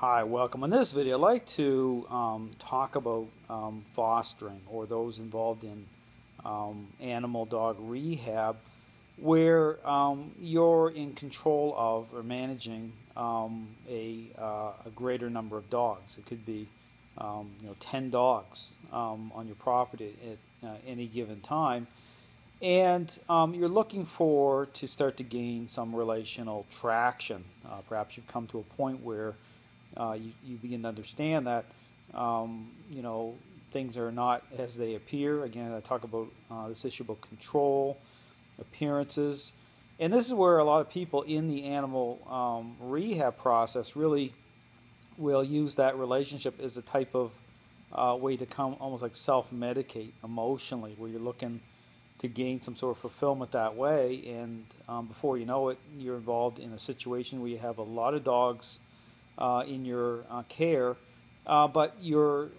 Hi, welcome. In this video, I'd like to talk about fostering or those involved in animal dog rehab where you're in control of or managing a greater number of dogs. It could be 10 dogs on your property at any given time. And you're looking to start to gain some relational traction. Perhaps you've come to a point where you begin to understand that things are not as they appear. Again, I talk about this issue about control, appearances, and this is where a lot of people in the animal rehab process really will use that relationship as a type of way to come almost like self-medicate emotionally, where you're looking to gain some sort of fulfillment that way, and before you know it, you're involved in a situation where you have a lot of dogs in your care, but you're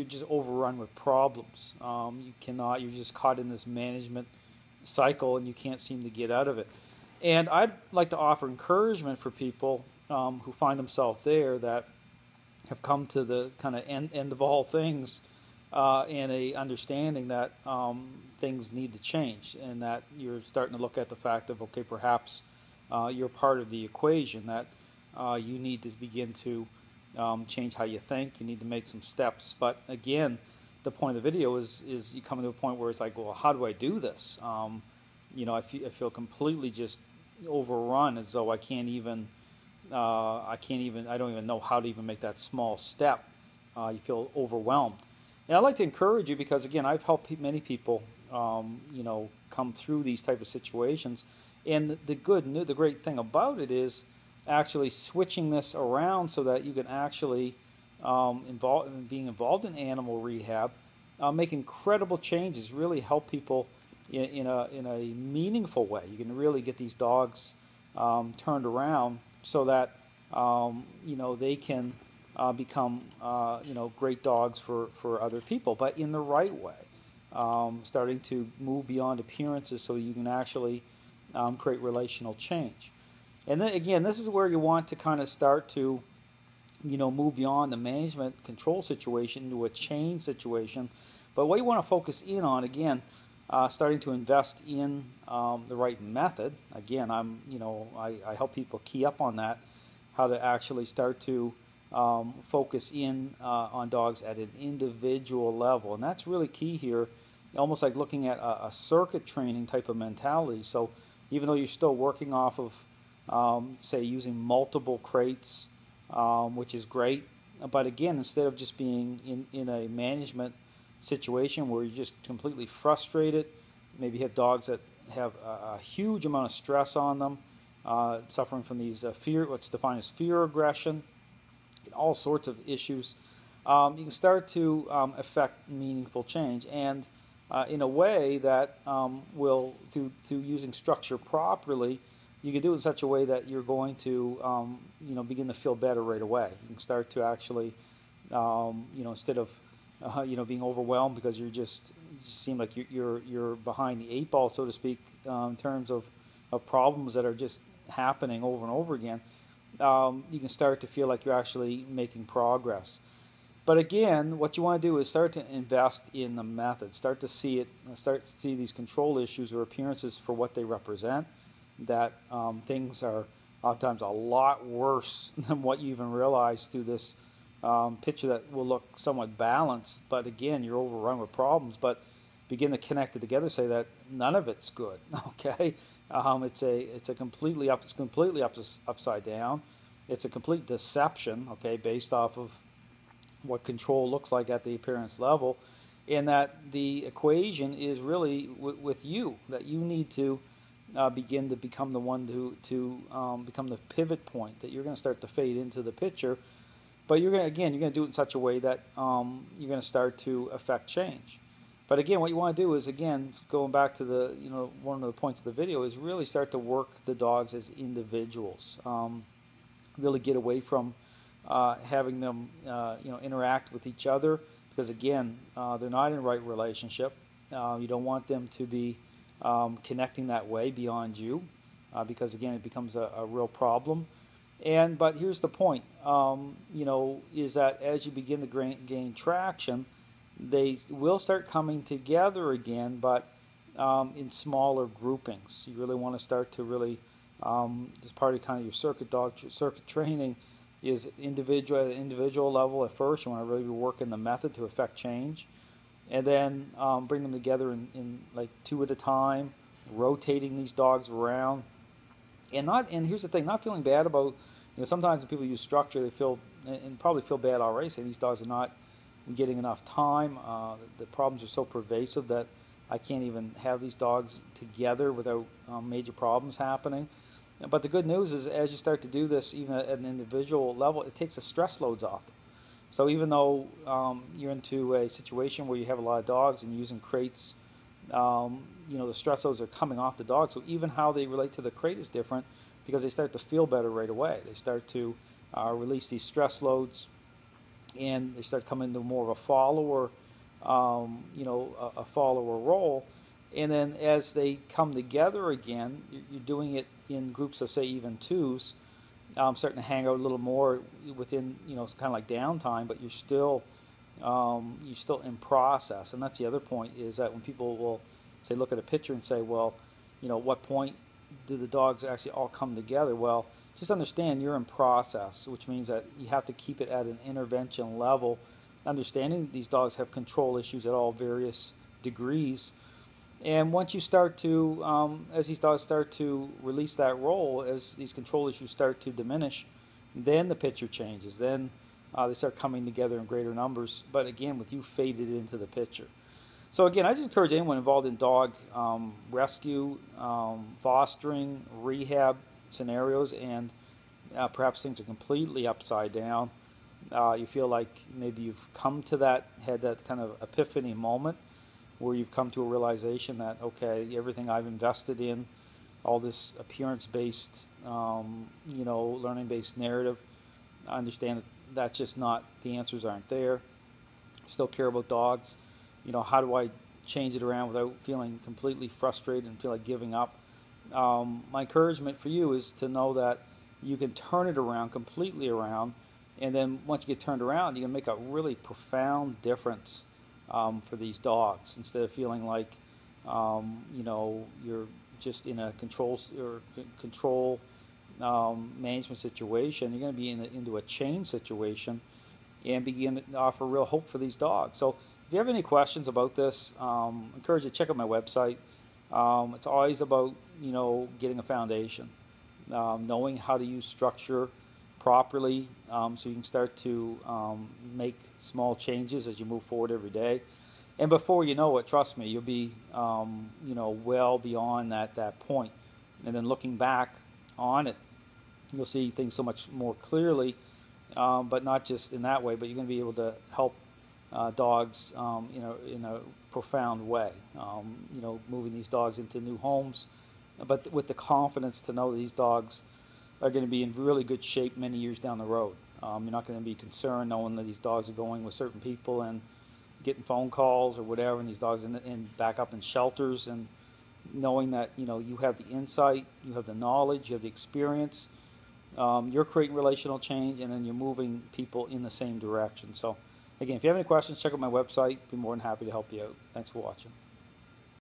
just overrun with problems. You're just caught in this management cycle and you can't seem to get out of it. And I'd like to offer encouragement for people who find themselves there, that have come to the kind of end of all things, and a understanding that things need to change, and that you're starting to look at the fact of, okay, perhaps you're part of the equation, that you need to begin to change how you think. You need to make some steps. But again, the point of the video is you come to a point where it's like, well, how do I do this? I feel completely just overrun, as though I don't even know how to even make that small step. You feel overwhelmed. And I'd like to encourage you, because again, I've helped many people come through these type of situations. And the great thing about it is actually switching this around so that you can actually being involved in animal rehab, make incredible changes, really help people in a meaningful way. You can really get these dogs turned around so that they can become great dogs for other people, but in the right way. Starting to move beyond appearances so you can actually create relational change. And then again, this is where you want to kind of start to, move beyond the management control situation into a change situation. But what you want to focus in on, again, starting to invest in the right method. Again, I help people key up on that, how to actually start to focus in on dogs at an individual level. And that's really key here, almost like looking at a circuit training type of mentality. So even though you're still working off of say using multiple crates, which is great, but again, instead of just being in a management situation where you're just completely frustrated, maybe you have dogs that have a huge amount of stress on them, suffering from these what's defined as fear aggression, and all sorts of issues, you can start to affect meaningful change, and in a way that will, through using structure properly, you can do it in such a way that you're going to, begin to feel better right away. You can start to actually, instead of, being overwhelmed because you just seem like you're behind the eight ball, so to speak, in terms of problems that are just happening over and over again. You can start to feel like you're actually making progress. But again, what you want to do is start to invest in the method. Start to see these control issues or appearances for what they represent. That things are oftentimes a lot worse than what you even realize through this picture that will look somewhat balanced. But again, you're overrun with problems. But begin to connect it together, say that none of it's good. Okay, it's completely upside down. It's a complete deception. Okay, based off of what control looks like at the appearance level, and that the equation is really with you. That you need to begin to become the one to become the pivot point, that you're going to start to fade into the picture, but you're going to do it in such a way that you're going to start to affect change. But again, what you want to do is, again, going back to the one of the points of the video, is really start to work the dogs as individuals. Really get away from having them interact with each other, because again, they're not in the right relationship. You don't want them to be connecting that way beyond you, because again, it becomes a real problem. But here's the point, is that as you begin to gain traction, they will start coming together again, but in smaller groupings. You really want to start to really, as part of kind of your circuit training, is individual at an individual level at first. You want to really be working the method to affect change, and then bring them together in like 2 at a time, rotating these dogs around, and here's the thing, not feeling bad about, sometimes when people use structure, they feel, and probably feel bad already, saying these dogs are not getting enough time. The problems are so pervasive that I can't even have these dogs together without major problems happening. But the good news is, as you start to do this, even at an individual level, it takes the stress loads off them. So even though you're into a situation where you have a lot of dogs and using crates, the stress loads are coming off the dog. So even how they relate to the crate is different, because they start to feel better right away. They start to release these stress loads, and they start coming into more of a follower, a follower role. And then as they come together again, you're doing it in groups of, say, even twos, starting to hang out a little more within, it's kind of like downtime, but you're still in process. And that's the other point, is that when people will say, look at a picture and say, well, what point do the dogs actually all come together? Well, just understand you're in process, which means that you have to keep it at an intervention level, understanding these dogs have control issues at all various degrees. And once you start to, as these dogs start to release that role, as these control issues start to diminish, then the picture changes. Then they start coming together in greater numbers, but again, with you faded into the picture. So again, I just encourage anyone involved in dog rescue, fostering, rehab scenarios, and perhaps things are completely upside down. You feel like maybe you've come to had that kind of epiphany moment where you've come to a realization that, okay, everything I've invested in, all this appearance-based, learning-based narrative, I understand that that's just not, the answers aren't there. Still care about dogs. How do I change it around without feeling completely frustrated and feel like giving up? My encouragement for you is to know that you can turn it around, completely around, and then once you get turned around, you can make a really profound difference for these dogs. Instead of feeling like, you're just in a control management situation, you're going to be into a change situation and begin to offer real hope for these dogs. So if you have any questions about this, I encourage you to check out my website. It's always about, getting a foundation, knowing how to use structure properly, so you can start to make small changes as you move forward every day. And before you know it, trust me, you'll be, well beyond that point. And then looking back on it, you'll see things so much more clearly, but not just in that way, but you're going to be able to help dogs in a profound way, moving these dogs into new homes, but with the confidence to know that these dogs are going to be in really good shape many years down the road. You're not going to be concerned knowing that these dogs are going with certain people and getting phone calls or whatever, and these dogs back up in shelters, and knowing that you have the insight, you have the knowledge, you have the experience, you're creating relational change, and then you're moving people in the same direction. So again, if you have any questions, check out my website. I'd be more than happy to help you out. Thanks for watching.